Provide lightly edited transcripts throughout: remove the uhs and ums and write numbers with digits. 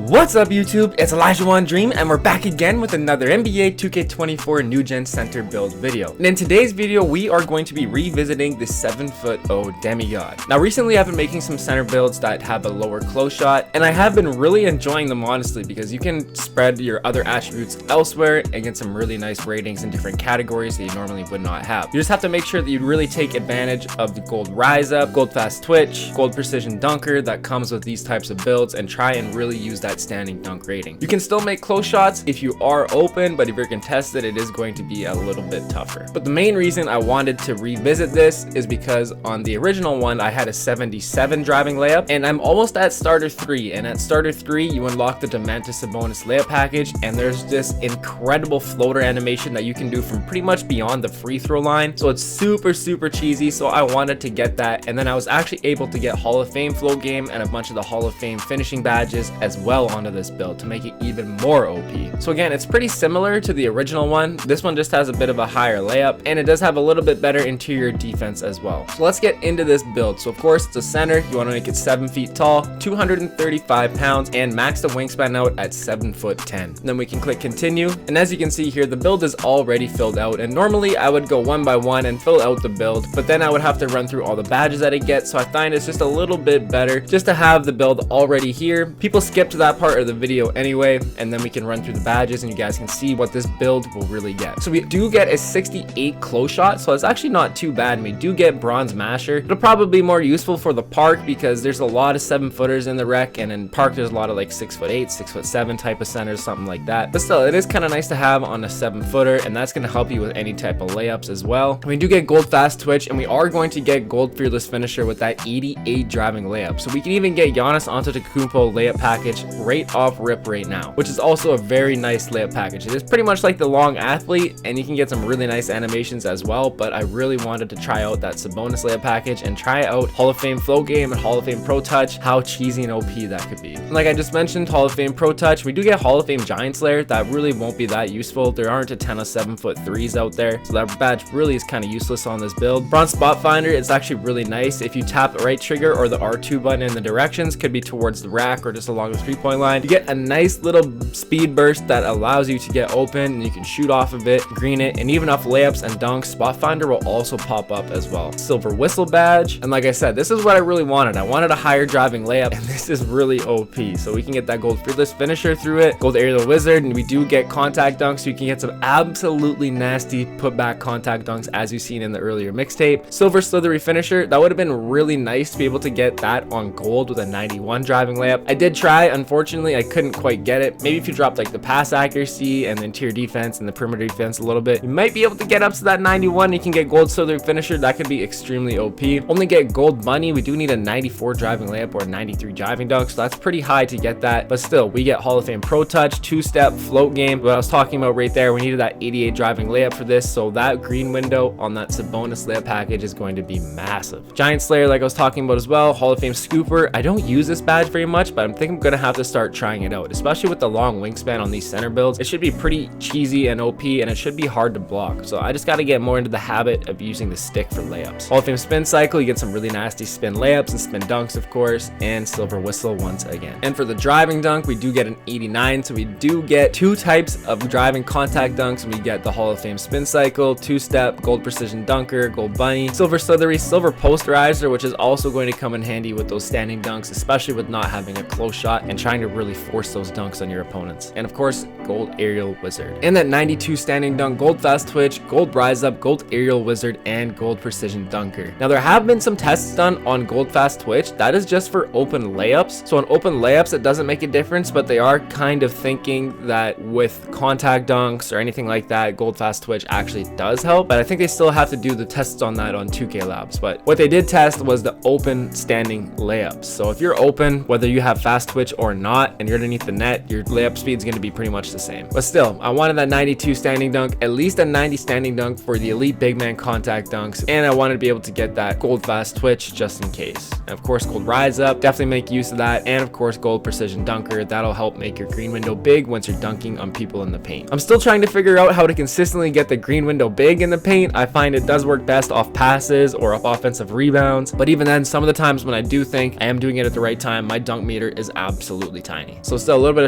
What's up YouTube, it's Elijah One Dream and we're back again with another NBA 2K24 New Gen Center build video. And in today's video we are going to be revisiting the 7'0" Demigod. Now recently I've been making some center builds that have a lower close shot and I have been really enjoying them honestly because you can spread your other attributes elsewhere and get some really nice ratings in different categories that you normally would not have. You just have to make sure that you really take advantage of the gold rise up, gold fast twitch, gold precision dunker that comes with these types of builds and try and really use that standing dunk rating. You can still make close shots if you are open, but if you're contested it is going to be a little bit tougher. But the main reason I wanted to revisit this is because on the original one I had a 77 driving layup and I'm almost at starter 3, and at starter 3 you unlock the Domantas Sabonis layup package and there's this incredible floater animation that you can do from pretty much beyond the free throw line. So it's super cheesy, so I wanted to get that, and then I was actually able to get Hall of Fame float game and a bunch of the Hall of Fame finishing badges as well onto this build to make it even more OP. So again, it's pretty similar to the original one. This one just has a bit of a higher layup and it does have a little bit better interior defense as well. So let's get into this build. So of course it's a center, you want to make it 7 feet tall, 235 pounds, and max the wingspan out at 7'10". Then we can click continue, and as you can see here the build is already filled out, and normally I would go one by one and fill out the build, but then I would have to run through all the badges that it gets, so I find it's just a little bit better just to have the build already here. People skip to that part of the video anyway, and then we can run through the badges and you guys can see what this build will really get. So we do get a 68 close shot, so it's actually not too bad. We do get bronze masher. It'll probably be more useful for the park because there's a lot of 7-footers in the rec, and in park there's a lot of like 6'8", 6'7" type of centers, something like that. But still, it is kind of nice to have on a 7-footer, and that's going to help you with any type of layups as well. We do get gold fast twitch, and we are going to get gold fearless finisher with that 88 driving layup. So we can even get Giannis Antetokounmpo layup package right off rip right now, which is also a very nice layup package. It is pretty much like the long athlete, and you can get some really nice animations as well, but I really wanted to try out that Sabonis layup package and try out Hall of Fame float game and Hall of Fame pro touch, how cheesy and OP that could be. And like I just mentioned, Hall of Fame pro touch, we do get Hall of Fame giant slayer. That really won't be that useful. There aren't a ton of 7'3" out there, so that badge really is kind of useless on this build. Bronze spot finder, it's actually really nice. If you tap the right trigger or the R2 button in the directions, could be towards the rack or just along the 3-point line, you get a nice little speed burst that allows you to get open and you can shoot off of it, green it, and even off layups and dunks, spot finder will also pop up as well. Silver whistle badge, and like I said, this is what I really wanted. I wanted a higher driving layup, and this is really OP. So we can get that gold fearless finisher through it, gold aerial wizard, and we do get contact dunks, so you can get some absolutely nasty putback contact dunks as you've seen in the earlier mixtape. Silver slithery finisher, that would have been really nice to be able to get that on gold with a 91 driving layup. I did try, unfortunately I couldn't quite get it. Maybe if you drop like the pass accuracy and the interior defense and the perimeter defense a little bit, you might be able to get up to that 91. You can get gold slithery finisher, that could be extremely OP. Only get gold bunny, we do need a 94 driving layup or a 93 driving dunk, so that's pretty high to get that, but still we get Hall of Fame pro touch, 2-step float game, what I was talking about right there. We needed that 88 driving layup for this, so that green window on that Sabonis layup package is going to be massive. Giant slayer, like I was talking about as well. Hall of Fame scooper, I don't use this badge very much, but I think I'm gonna have to start trying it out, especially with the long wingspan on these center builds. It should be pretty cheesy and OP, and it should be hard to block, so I just got to get more into the habit of using the stick for layups. Hall of Fame spin cycle, you get some really nasty spin layups and spin dunks of course, and silver whistle once again. And for the driving dunk, we do get an 89, so we do get 2 types of driving contact dunks. We get the Hall of Fame spin cycle, 2-step, gold precision dunker, gold bunny, silver slithery, silver posterizer, which is also going to come in handy with those standing dunks, especially with not having a close shot and trying to really force those dunks on your opponents. And of course, gold aerial wizard. And that 92 standing dunk, gold fast twitch, gold rise up, gold aerial wizard, and gold precision dunker. Now there have been some tests done on gold fast twitch. That is just for open layups. So on open layups, it doesn't make a difference, but they are kind of thinking that with contact dunks or anything like that, gold fast twitch actually does help. But I think they still have to do the tests on that on 2K Labs. But what they did test was the open standing layups. So if you're open, whether you have fast twitch or not, and you're underneath the net, your layup speed is going to be pretty much the same. But still, I wanted that 92 standing dunk, at least a 90 standing dunk for the elite big man contact dunks, and I wanted to be able to get that gold fast twitch just in case. And of course, gold rise up, definitely make use of that, and of course, gold precision dunker. That'll help make your green window big once you're dunking on people in the paint. I'm still trying to figure out how to consistently get the green window big in the paint. I find it does work best off passes or off offensive rebounds, but even then, some of the times when I do think I am doing it at the right time, my dunk meter is absolutely tiny. So still a little bit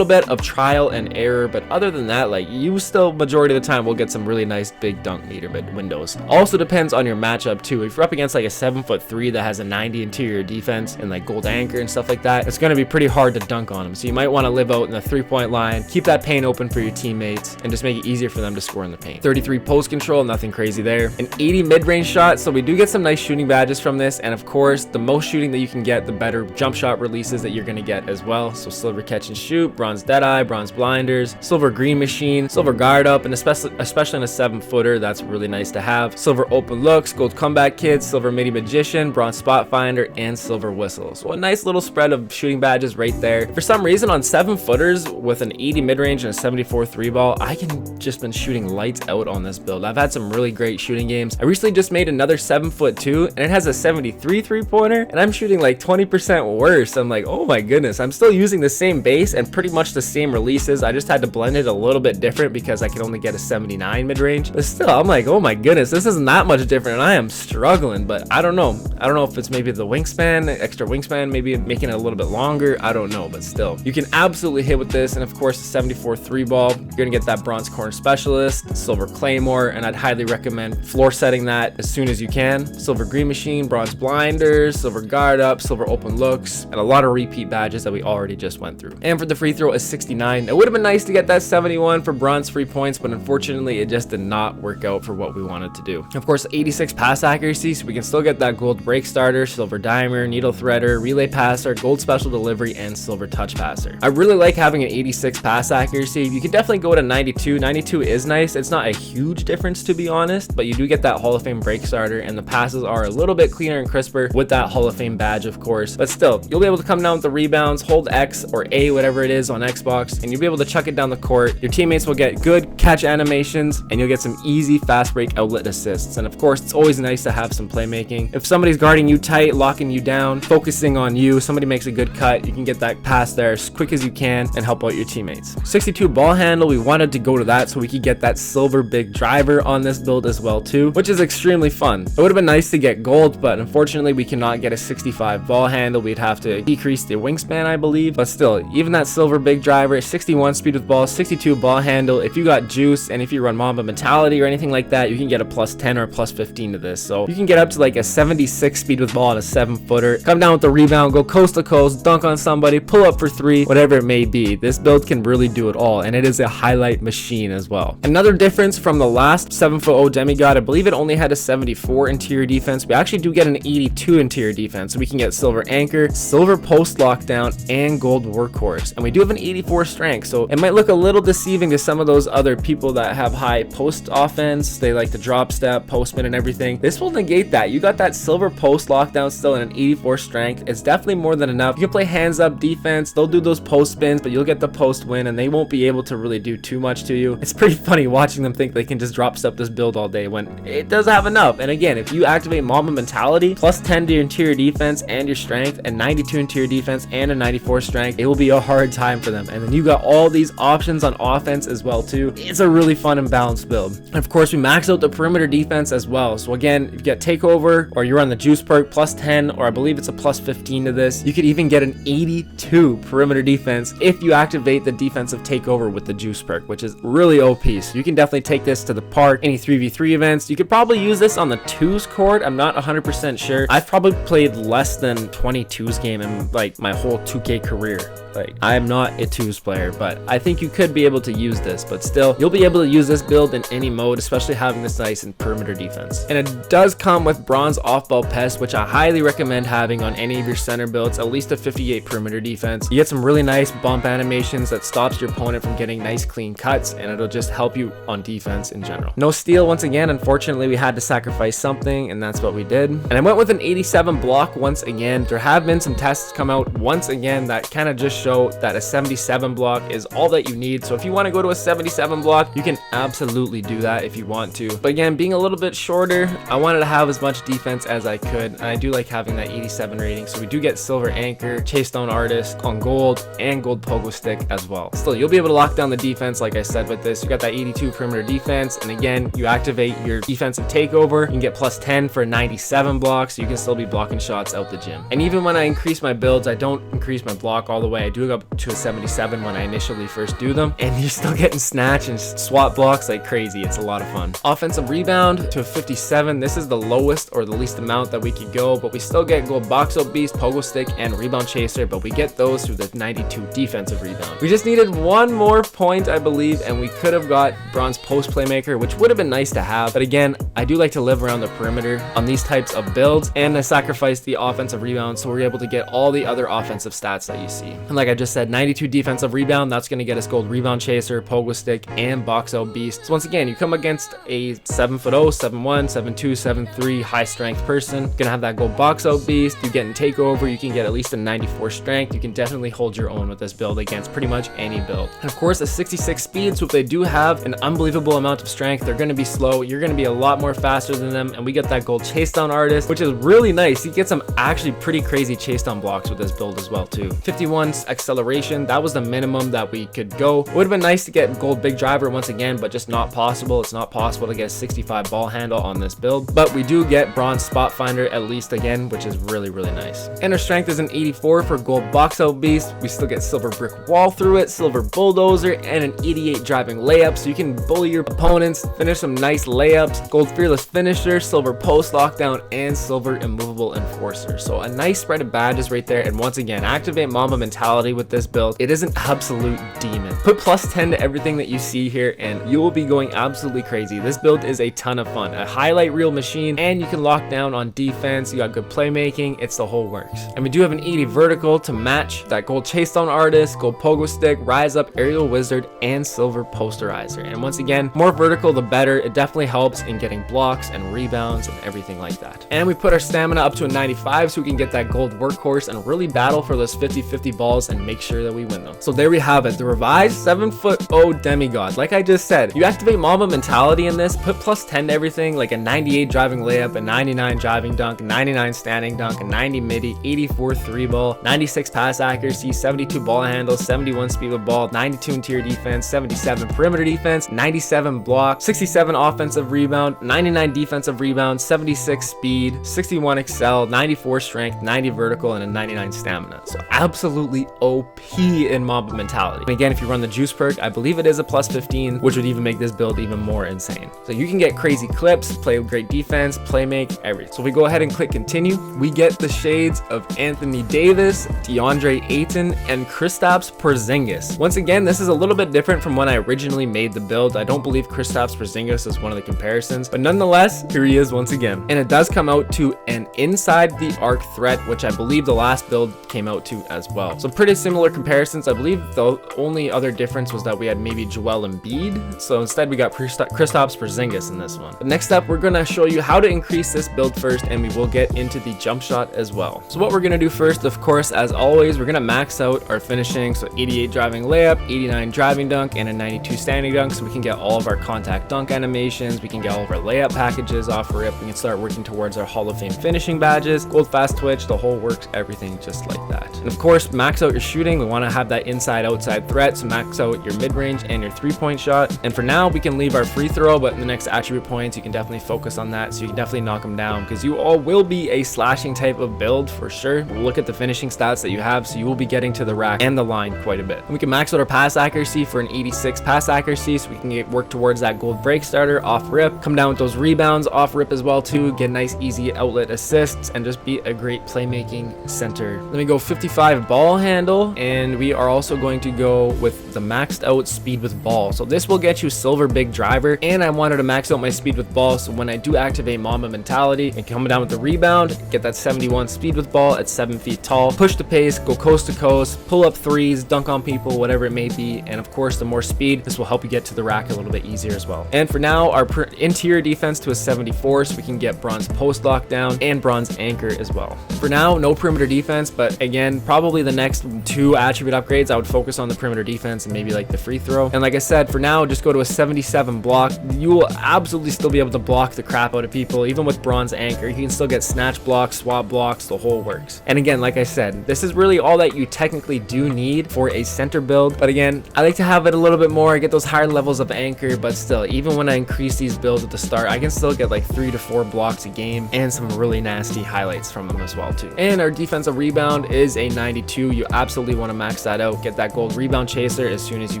of trial and error, but other than that, like, you still majority of the time will get some really nice big dunk meter windows. Also depends on your matchup too. If you're up against like a 7'3" that has a 90 interior defense and like gold anchor and stuff like that, it's going to be pretty hard to dunk on them. So you might want to live out in the 3-point line, keep that paint open for your teammates, and just make it easier for them to score in the paint. 33 post control, nothing crazy there. An 80 mid-range shot, so we do get some nice shooting badges from this, and of course, the most shooting that you can get, the better jump shot releases that you're going to get as well. So silver catch and shoot, bronze deadeye, bronze blinders, silver green machine, silver guard up, and especially in a 7-footer, that's really nice to have. Silver open looks, gold comeback kid, silver midi magician, bronze spot finder, and silver whistle. So a nice little spread of shooting badges right there. For some reason, on 7-footers with an 80 mid-range and a 74 3-ball, I can just been shooting lights out on this build. I've had some really great shooting games. I recently just made another 7'2", and it has a 73 3-pointer, and I'm shooting like 20% worse. I'm like, oh my goodness, I'm still using the same base and pretty much the same releases. I just had to blend it a little bit different because I can only get a 79 mid-range. But still, I'm like, oh my goodness, this isn't that much different, and I am struggling. But I don't know. I don't know if it's maybe the wingspan, extra wingspan, maybe making it a little bit longer. I don't know, but still, you can absolutely hit with this. And of course, the 74 3-ball, you're gonna get that bronze corner specialist, silver claymore, and I'd highly recommend floor setting that as soon as you can. Silver green machine, bronze blinders, silver guard up, silver open looks, and a lot of repeat badges that we already just went through. And for the free throw is 69. It would have been nice to get that 71 for bronze free points, but unfortunately it just did not work out for what we wanted to do. Of course, 86 pass accuracy, so we can still get that gold break starter, silver dimer, needle threader, relay passer, gold special delivery, and silver touch passer. I really like having an 86 pass accuracy. You can definitely go to 92. 92 is nice. It's not a huge difference, to be honest, but you do get that Hall of Fame break starter, and the passes are a little bit cleaner and crisper with that Hall of Fame badge, of course. But still, you'll be able to come down with the rebounds, hold X or A, whatever it is on Xbox, and you'll be able to chuck it down the court. Your teammates will get good catch animations, and you'll get some easy fast break outlet assists. And of course, it's always nice to have some playmaking. If somebody's guarding you tight, locking you down, focusing on you, somebody makes a good cut, you can get that pass there as quick as you can and help out your teammates. 62 ball handle, we wanted to go to that so we could get that silver big driver on this build as well too, which is extremely fun. It would have been nice to get gold, but unfortunately we cannot get a 65 ball handle. We'd have to decrease the wingspan, I believe. But still, even that silver big driver, 61 speed with ball, 62 ball handle, if you got juice and if you run Mamba mentality or anything like that, you can get a +10 or a +15 to this. So you can get up to like a 76 speed with ball on a 7-footer, come down with the rebound, go coast to coast, dunk on somebody, pull up for 3, whatever it may be. This build can really do it all, and it is a highlight machine as well. Another difference from the last 7'0" Demigod, I believe it only had a 74 interior defense. We actually do get an 82 interior defense, so we can get silver anchor, silver post lockdown, and gold workhorse. And we do have an 84 strength, so it might look a little deceiving to some of those other people that have high post offense. They like to drop step, postman, and everything. This will negate that. You got that silver post lockdown still in an 84 strength. It's definitely more than enough. You can play hands up defense. They'll do those post spins, but you'll get the post win, and they won't be able to really do too much to you. It's pretty funny watching them think they can just drop step this build all day when it doesn't have enough. And again, if you activate Mamba mentality, +10 to your interior defense and your strength, and 92 interior defense and a 94 strength, it will be a hard time for them. And then you got all these options on offense as well too. It's a really fun and balanced build. And of course, we max out the perimeter defense as well. So again, if you get takeover or you're on the juice perk, +10, or I believe it's a +15 to this, you could even get an 82 perimeter defense if you activate the defensive takeover with the juice perk, which is really OP. So you can definitely take this to the park, any 3v3 events. You could probably use this on the 2s court. I'm not 100% sure. I've probably played less than 20 2s game in like my whole 2K career. Like, I'm not a twos player, but I think you could be able to use this, but still, you'll be able to use this build in any mode, especially having this nice and perimeter defense. And it does come with bronze off-ball pest, which I highly recommend having on any of your center builds, at least a 58 perimeter defense. You get some really nice bump animations that stops your opponent from getting nice clean cuts, and it'll just help you on defense in general. No steal once again. Unfortunately, we had to sacrifice something, and that's what we did. And I went with an 87 block once again. There have been some tests come out once again that kind of just show that a 77 block is all that you need. So if you want to go to a 77 block, you can absolutely do that if you want to. But again, being a little bit shorter, I wanted to have as much defense as I could, and I do like having that 87 rating. So we do get silver anchor, chase down artist on gold, and gold pogo stick as well. Still, you'll be able to lock down the defense like I said with this. You got that 82 perimeter defense, and again, you activate your defensive takeover. You can get plus 10 for 97 blocks, so you can still be blocking shots out the gym. And even when I increase my builds, I don't increase my block all the way. I do go up to a 77 when I initially first do them, and you're still getting snatch and swat blocks like crazy. It's a lot of fun. Offensive rebound to a 57. This is the lowest or the least amount that we could go, but we still get gold box out beast, pogo stick, and rebound chaser, but we get those through the 92 defensive rebound. We just needed one more point, I believe, and we could have got bronze post playmaker, which would have been nice to have. But again, I do like to live around the perimeter on these types of builds, and I sacrificed the offensive rebound, so we're able to get all the other offensive stats that you see. And like I just said, 92 defensive rebound, that's going to get us gold rebound chaser, pogo stick, and box out beast. So once again, you come against a 7'0", 7'1", 7'2", 7'3", high strength person, gonna have that gold box out beast. You get in takeover, you can get at least a 94 strength. You can definitely hold your own with this build against pretty much any build. And of course, a 66 speed, so if they do have an unbelievable amount of strength, they're going to be slow. You're going to be a lot more faster than them, and we get that gold chase down artist, which is really nice. You get some actually pretty crazy chase down blocks with this build as well too. 51 acceleration, that was the minimum that we could go. It would have been nice to get gold big driver once again, but just not possible. It's not possible to get a 65 ball handle on this build, but we do get bronze spot finder at least again, which is really nice. And our strength is an 84 for gold box out beast. We still get silver brick wall through it, silver bulldozer, and an 88 driving layup, so you can bully your opponents, finish some nice layups, gold fearless finisher, silver post lockdown, and silver immovable enforcer. So a nice spread of badges right there. And once again, activate Mamba mentality with this build. It is an absolute demon. Put plus 10 to everything that you see here, and you will be going absolutely crazy. This build is a ton of fun, a highlight reel machine, and you can lock down on defense. You got good playmaking. It's the whole works. And we do have an 80 vertical to match that gold chase down artist, gold pogo stick, rise up aerial wizard, and silver posterizer. And once again, more vertical the better. It definitely helps in getting blocks and rebounds and everything like that. And we put our stamina up to a 95 so we can get that gold workhorse and really battle for those 50-50 balls and make sure that we win them. So there we have it, the revised 7'0" Demigod. Like I just said, you activate Mamba mentality in this, put plus 10 to everything, like a 98 driving layup, a 99 driving dunk, a 99 standing dunk, a 90 midi, 84 3 ball, 96 pass accuracy, 72 ball handle, 71 speed of ball, 92 interior defense, 77 perimeter defense, 97 block, 67 offensive rebound, 99 defensive rebound, 76 speed, 61 excel, 94 strength, 90 vertical, and a 99 stamina. So absolutely OP in Mamba mentality. And again, if you run the juice perk, I believe it is a plus 15, which would even make this build even more insane. So you can get crazy clips, play great defense, play make, everything. So we go ahead and click continue. We get the shades of Anthony Davis, DeAndre Ayton, and Kristaps Porzingis. Once again, this is a little bit different from when I originally made the build. I don't believe Kristaps Porzingis is one of the comparisons, but nonetheless, here he is once again. And it does come out to an inside the arc threat, which I believe the last build came out to as well. So pretty similar comparisons. I believe the only other difference was that we had maybe Joel Embiid. So instead we got Kristaps Porzingis in this one. But next up, we're gonna show you how to increase this build first, and we will get into the jump shot as well. So what we're gonna do first, of course, as always, we're gonna max out our finishing. So 88 driving layup, 89 driving dunk, and a 92 standing dunk, so we can get all of our contact dunk animations. We can get all of our layup packages off rip. We can start working towards our Hall of Fame finishing badges, gold fast twitch, the whole works, everything just like that. And of course, max out your shooting, we want to have that inside-outside threat, so max out your mid-range and your three-point shot. And for now, we can leave our free throw, but in the next attribute points, you can definitely focus on that, so you can definitely knock them down, because you all will be a slashing type of build for sure. We'll look at the finishing stats that you have, so you will be getting to the rack and the line quite a bit. And we can max out our pass accuracy for an 86 pass accuracy, so we can work towards that gold break starter off rip, come down with those rebounds off rip as well too, get nice easy outlet assists, and just be a great playmaking center. Let me go 55 ball handle, and we are also going to go with the maxed out speed with ball. So this will get you silver big driver, and I wanted to max out my speed with ball, so when I do activate Mamba mentality and come down with the rebound, get that 71 speed with ball at 7 feet tall, push the pace, go coast to coast, pull up threes, dunk on people, whatever it may be. And of course, the more speed, this will help you get to the rack a little bit easier as well. And for now, our interior defense to a 74, so we can get bronze post lockdown and bronze anchor as well. For now, no perimeter defense, but again, probably the next 2 attribute upgrades, I would focus on the perimeter defense and maybe like the free throw. And like I said, for now, just go to a 77 block. You will absolutely still be able to block the crap out of people. Even with bronze anchor, you can still get snatch blocks, swap blocks, the whole works. And again, like I said, this is really all that you technically do need for a center build. But again, I like to have it a little bit more, get those higher levels of anchor, but still, even when I increase these builds at the start, I can still get like 3 to 4 blocks a game and some really nasty highlights from them as well too. And our defensive rebound is a 92. You absolutely want to max that out, get that gold rebound chaser as soon as you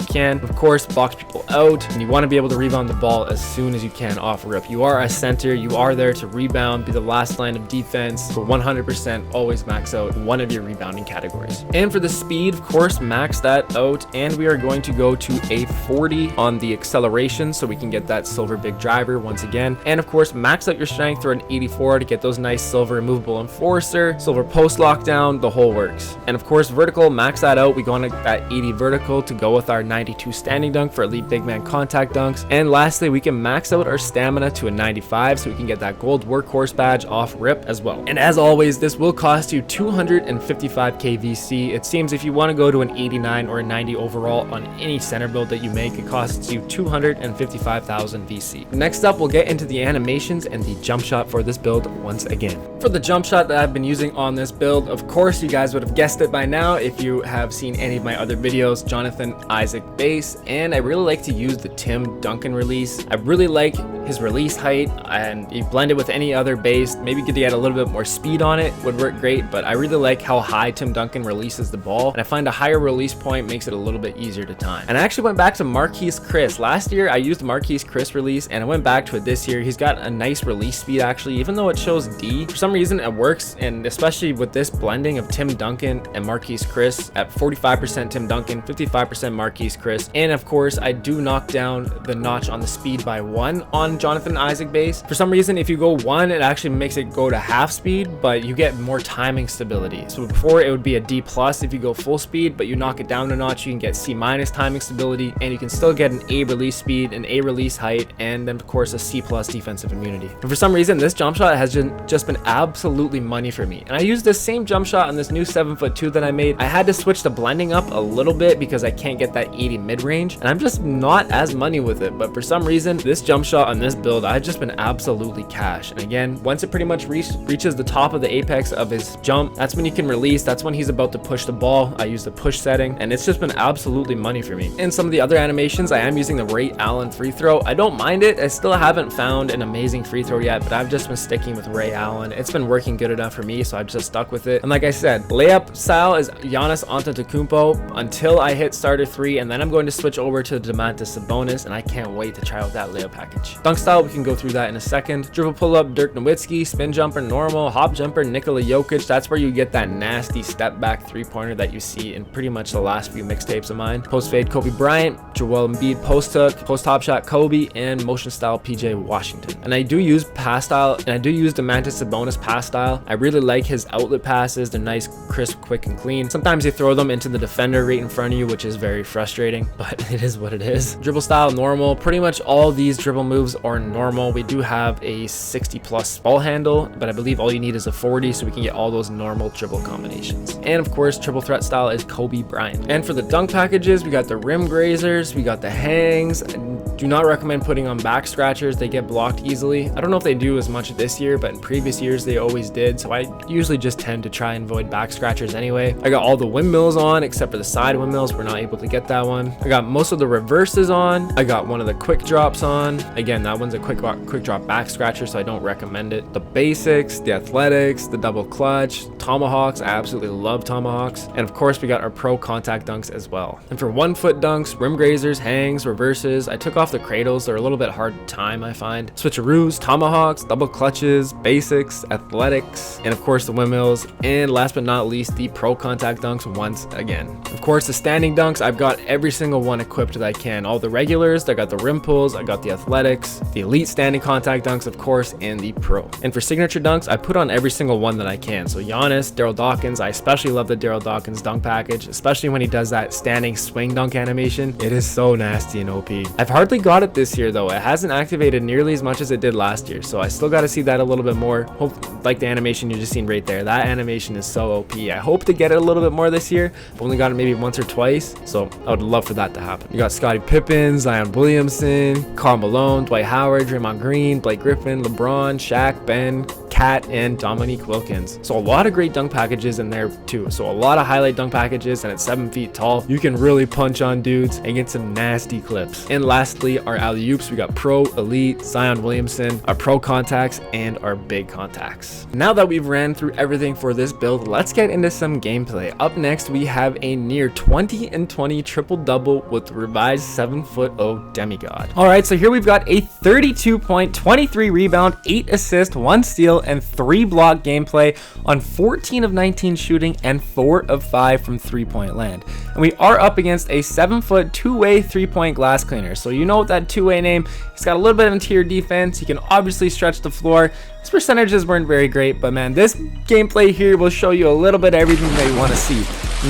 can. Of course, box people out, and you want to be able to rebound the ball as soon as you can off rip. You are a center, you are there to rebound, be the last line of defense. For 100%, always max out one of your rebounding categories. And for the speed, of course, max that out, and we are going to go to a 40 on the acceleration, so we can get that silver big driver once again. And of course, max out your strength for an 84 to get those nice silver immovable enforcer, silver post lockdown, the whole works. And of course, vertical, max that out. We go on that 80 vertical to go with our 92 standing dunk for elite big man contact dunks. And lastly, we can max out our stamina to a 95, so we can get that gold workhorse badge off rip as well. And as always, this will cost you 255k VC. It seems if you want to go to an 89 or a 90 overall on any center build that you make, it costs you 255,000 VC. Next up, we'll get into the animations and the jump shot for this build once again. For the jump shot that I've been using on this build, of course, you guys would have guessed it by now if you have seen any of my other videos, Jonathan Isaac base, and I really like to use the Tim Duncan release. I really like his release height, and you blend it with any other base, maybe get a little bit more speed on it would work great, but I really like how high Tim Duncan releases the ball, and I find a higher release point makes it a little bit easier to time. And I actually went back to Marquise Chris. Last year I used the Marquise Chris release, and I went back to it this year. He's got a nice release speed actually, even though it shows D. For some reason it works, and especially with this blending of Tim Duncan and Marquise Chris at 45% Tim Duncan, 55% Marquise Chris. And of course, I do knock down the notch on the speed by 1 on Jonathan Isaac base. For some reason, if you go 1, it actually makes it go to half speed, but you get more timing stability. So before it would be a D+ if you go full speed, but you knock it down a notch, you can get C- timing stability, and you can still get an A release speed, an A release height, and then of course a C+ defensive immunity. And for some reason, this jump shot has just been absolutely money for me. And I used this same jump shot on this new 7'2" that I made. I had to switch the blending up a little bit because I can't get that 80 mid-range, and I'm just not as money with it. But for some reason, this jump shot on this build, I've just been absolutely cash. And again, once it pretty much reaches the top of the apex of his jump, that's when you can release. That's when he's about to push the ball. I use the push setting, and it's just been absolutely money for me. And some of the other animations, I am using the Ray Allen free throw. I don't mind it. I still haven't found an amazing free throw yet, but I've just been sticking with Ray Allen. It's been working good enough for me, so I've just stuck with it. And like I said, layup style is Giannis Antetokounmpo until I hit starter 3, and then I'm going to switch over to Domantas Sabonis, and I can't wait to try out that layup package. Dunk style, we can go through that in a second. Dribble pull up, Dirk Nowitzki. Spin jumper, normal. Hop jumper, Nikola Jokic. That's where you get that nasty step back 3-pointer that you see in pretty much the last few mixtapes of mine. Post fade, Kobe Bryant. Joel Embiid, post hook, post hop shot, Kobe, and motion style, PJ Washington. And I do use pass style, and I do use Domantas Sabonis pass style. I really like his outlet passes. They're nice, crisp, quick, and clean. Sometimes you throw them into the defender right in front of you, which is very frustrating, but it is what it is. Dribble style, normal. Pretty much all these dribble moves or normal. We do have a 60 plus ball handle, but I believe all you need is a 40, so we can get all those normal dribble combinations. And of course, triple threat style is Kobe Bryant. And for the dunk packages, we got the rim grazers, we got the hangs. Do not recommend putting on back scratchers, they get blocked easily. I don't know if they do as much this year, but in previous years they always did, so I usually just tend to try and avoid back scratchers anyway. I got all the windmills on except for the side windmills, we're not able to get that one. I got most of the reverses on. I got one of the quick drops on. Again, that one's a quick drop back scratcher, so I don't recommend it. The basics, the athletics, the double clutch, tomahawks. I absolutely love tomahawks. And of course we got our pro contact dunks as well. And for 1 foot dunks, rim grazers, hangs, reverses, I took off the cradles. They're a little bit hard to time, I find. Switcheroos, tomahawks, double clutches, basics, athletics, and of course the windmills. And last but not least, the pro contact dunks once again. Of course, the standing dunks, I've got every single one equipped that I can. All the regulars, I got the rim pulls, I got the athletics, the elite standing contact dunks, of course, and the pro. And for signature dunks, I put on every single one that I can. So Giannis, Daryl Dawkins, I especially love the Daryl Dawkins dunk package, especially when he does that standing swing dunk animation. It is so nasty and OP. I've hardly got it this year though. It hasn't activated nearly as much as it did last year, so I still got to see that a little bit more. Hope, like the animation you just seen right there, that animation is so OP. I hope to get it a little bit more this year. I've only got it maybe once or twice, so I would love for that to happen. You got Scottie Pippen, Zion Williamson, Karl Malone, Dwight Howard, Draymond Green, Blake Griffin, LeBron, Shaq, Ben, Cat, and Dominique Wilkins. So a lot of great dunk packages in there too. So a lot of highlight dunk packages, and at 7 feet tall, you can really punch on dudes and get some nasty clips. And lastly, our alley-oops, we got pro, elite, Zion Williamson, our pro contacts, and our big contacts. Now that we've ran through everything for this build, let's get into some gameplay. Up next, we have a near 20 and 20 triple double with revised 7'0" Demigod. All right, so here we've got a 32 point, 23 rebound, 8 assist, 1 steal, and 3 block gameplay on 14 of 19 shooting and 4 of 5 from 3-point land. And we are up against a 7-foot, 2-way 3-point glass cleaner. So you know that 2-way name. He's got a little bit of interior defense. He can obviously stretch the floor. His percentages weren't very great, but man, this gameplay here will show you a little bit of everything that you want to see.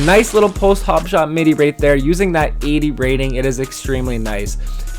Nice little post hop shot midi right there, using that 80 rating. It is extremely nice.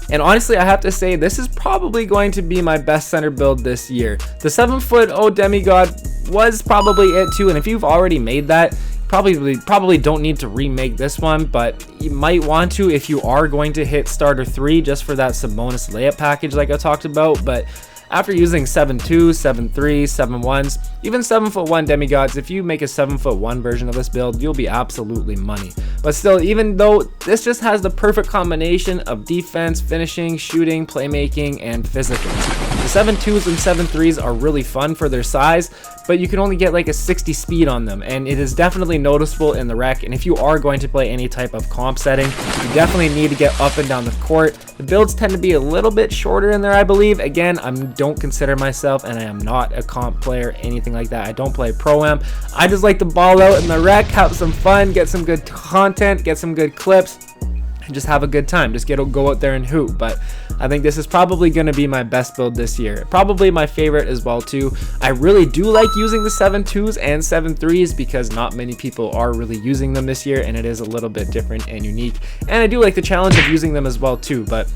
And honestly, I have to say, this is probably going to be my best center build this year. The 7'0" Demigod was probably it too, and if you've already made that, probably don't need to remake this one, but you might want to if you are going to hit starter 3 just for that Sabonis layup package like I talked about. But after using 7'2", 7'3", 7'1", even 7'1" Demigods, if you make a 7'1" version of this build, you'll be absolutely money. But still, even though this just has the perfect combination of defense, finishing, shooting, playmaking, and physicals. The 7'2s and 7'3s are really fun for their size, but you can only get like a 60 speed on them, and it is definitely noticeable in the rec. And if you are going to play any type of comp setting, you definitely need to get up and down the court. The builds tend to be a little bit shorter in there, I believe. Again, I don't consider myself, and I am not a comp player, anything like that. I don't play Pro-Am. I just like to ball out in the rec, have some fun, get some good content, get some good clips, and just have a good time. Just go out there and hoop. But I think this is probably going to be my best build this year. Probably my favorite as well too. I really do like using the 7'2s and 7'3s because not many people are really using them this year, and it is a little bit different and unique. And I do like the challenge of using them as well too. But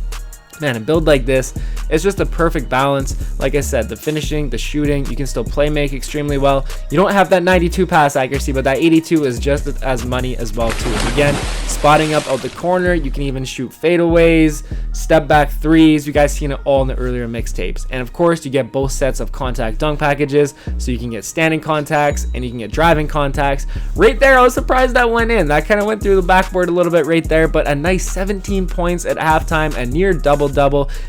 man, a build like this, it's just a perfect balance. Like I said, the finishing, the shooting, you can still play make extremely well. You don't have that 92 pass accuracy, but that 82 is just as money as well too. And again, spotting up out the corner, you can even shoot fadeaways, step back threes. You guys seen it all in the earlier mixtapes. And of course, you get both sets of contact dunk packages, so you can get standing contacts and you can get driving contacts. Right there, I was surprised that went in. That kind of went through the backboard a little bit right there, but a nice 17 points at halftime, a near double,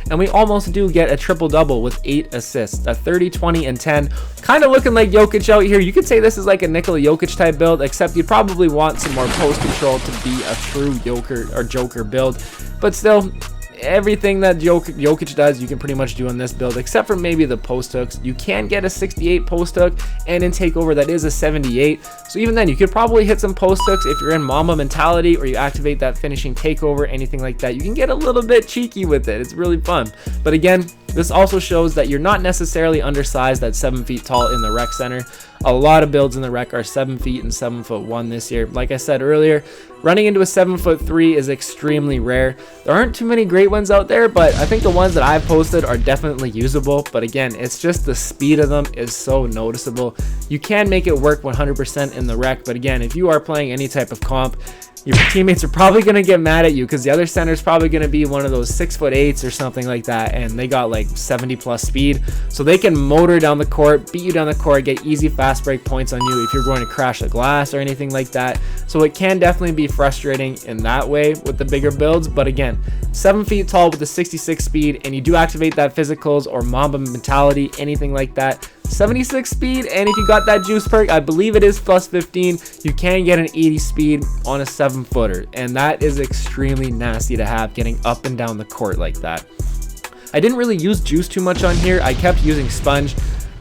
and we almost do get a triple-double with 8 assists, a 30, 20, and 10. Kind of looking like Jokic out here. You could say this is like a Nikola Jokic type build, except you'd probably want some more post control to be a true Joker build. But still, everything that Jokic does, you can pretty much do in this build, except for maybe the post hooks. You can get a 68 post hook, and in takeover that is a 78. So even then, you could probably hit some post hooks if you're in Mamba mentality, or you activate that finishing takeover, anything like that. You can get a little bit cheeky with it. It's really fun. But again, this also shows that you're not necessarily undersized at 7 feet tall in the rec center. A lot of builds in the rec are 7 feet and 7'1" this year. Like I said earlier, running into a 7'3" is extremely rare. There aren't too many great ones out there, but I think the ones that I've posted are definitely usable. But again, it's just the speed of them is so noticeable. You can make it work 100% in the rec, but again, if you are playing any type of comp, your teammates are probably going to get mad at you because the other center is probably going to be one of those 6'8" or something like that, and they got like 70 plus speed, so they can motor down the court, beat you down the court, get easy fast break points on you if you're going to crash a glass or anything like that. So it can definitely be frustrating in that way with the bigger builds. But again, 7 feet tall with a 66 speed, and you do activate that physicals or Mamba mentality, anything like that. 76 speed, and if you got that juice perk, I believe it is plus 15, you can get an 80 speed on a 7-footer, and that is extremely nasty to have, getting up and down the court like that. I didn't really use juice too much on here. I kept using sponge.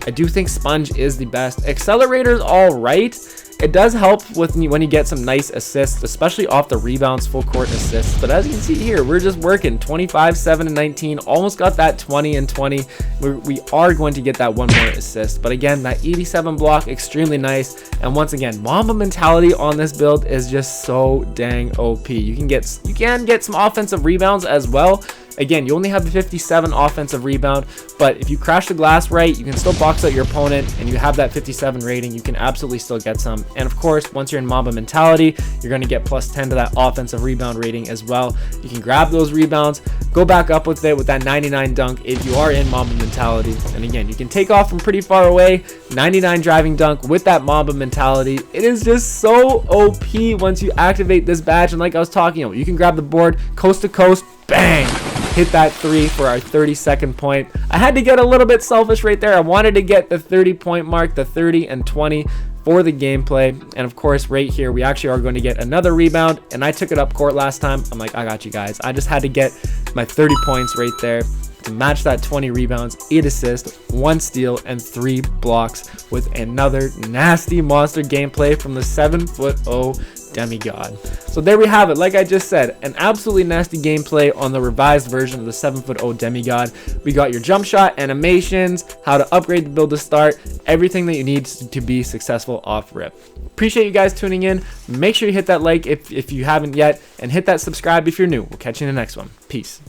I do think sponge is the best. Accelerator's all right. It does help with when you get some nice assists, especially off the rebounds, full court assists. But as you can see here, we're just working 25, 7, and 19. Almost got that 20 and 20. We are going to get that one more assist. But again, that 87 block, extremely nice. And once again, Mamba mentality on this build is just so dang OP. You can get some offensive rebounds as well. Again, you only have the 57 offensive rebound, but if you crash the glass right, you can still box out your opponent, and you have that 57 rating, you can absolutely still get some. And of course, once you're in Mamba mentality, you're going to get plus 10 to that offensive rebound rating as well. You can grab those rebounds, go back up with it with that 99 dunk if you are in Mamba mentality. And again, you can take off from pretty far away, 99 driving dunk with that Mamba mentality. It is just so OP once you activate this badge. And like I was talking about, you can grab the board coast to coast, bang, hit that 3 for our 32nd point. I had to get a little bit selfish right there. I wanted to get the 30-point mark, the 30 and 20 for the gameplay. And of course, right here, we actually are going to get another rebound, and I took it up court last time. I'm like, I got you guys. I just had to get my 30 points right there to match that 20 rebounds, 8 assists, 1 steal, and 3 blocks with another nasty monster gameplay from the 7'0" Demigod. So there we have it. Like I just said, an absolutely nasty gameplay on the revised version of the 7'0" Demigod. We got your jump shot, animations, how to upgrade the build to start, everything that you need to be successful off rip. Appreciate you guys tuning in. Make sure you hit that like if you haven't yet, and hit that subscribe if you're new. We'll catch you in the next one. Peace.